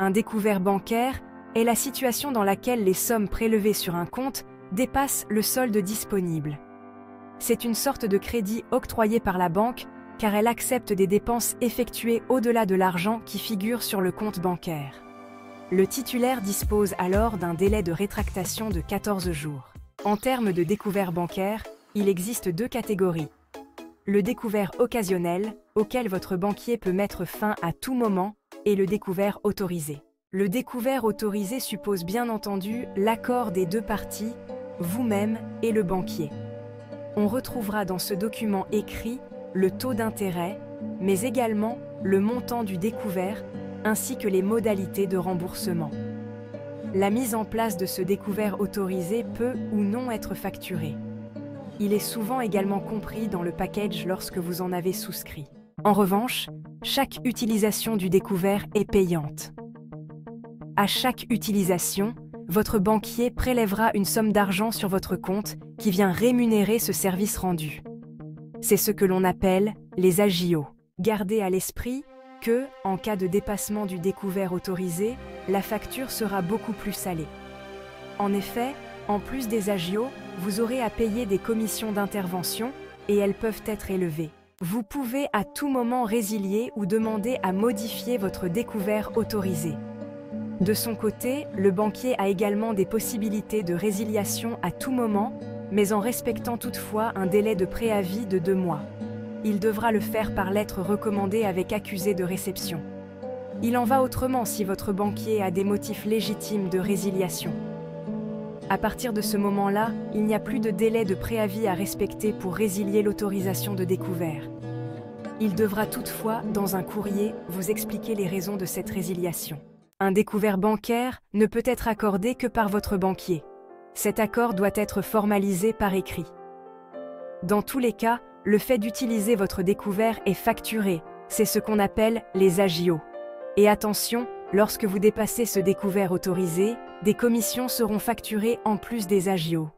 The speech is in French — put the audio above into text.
Un découvert bancaire est la situation dans laquelle les sommes prélevées sur un compte dépassent le solde disponible. C'est une sorte de crédit octroyé par la banque car elle accepte des dépenses effectuées au-delà de l'argent qui figure sur le compte bancaire. Le titulaire dispose alors d'un délai de rétractation de 14 jours. En termes de découvert bancaire, il existe deux catégories. Le découvert occasionnel, auquel votre banquier peut mettre fin à tout moment, et le découvert autorisé. Le découvert autorisé suppose bien entendu l'accord des deux parties, vous-même et le banquier. On retrouvera dans ce document écrit le taux d'intérêt, mais également le montant du découvert, ainsi que les modalités de remboursement. La mise en place de ce découvert autorisé peut ou non être facturée. Il est souvent également compris dans le package lorsque vous en avez souscrit. En revanche, chaque utilisation du découvert est payante. À chaque utilisation, votre banquier prélèvera une somme d'argent sur votre compte qui vient rémunérer ce service rendu. C'est ce que l'on appelle les agios. Gardez à l'esprit que, en cas de dépassement du découvert autorisé, la facture sera beaucoup plus salée. En effet, en plus des agios, vous aurez à payer des commissions d'intervention et elles peuvent être élevées. Vous pouvez à tout moment résilier ou demander à modifier votre découvert autorisé. De son côté, le banquier a également des possibilités de résiliation à tout moment, mais en respectant toutefois un délai de préavis de 2 mois. Il devra le faire par lettre recommandée avec accusé de réception. Il en va autrement si votre banquier a des motifs légitimes de résiliation. À partir de ce moment-là, il n'y a plus de délai de préavis à respecter pour résilier l'autorisation de découvert. Il devra toutefois, dans un courrier, vous expliquer les raisons de cette résiliation. Un découvert bancaire ne peut être accordé que par votre banquier. Cet accord doit être formalisé par écrit. Dans tous les cas, le fait d'utiliser votre découvert est facturé, c'est ce qu'on appelle les agios. Et attention, lorsque vous dépassez ce découvert autorisé, des commissions seront facturées en plus des agios.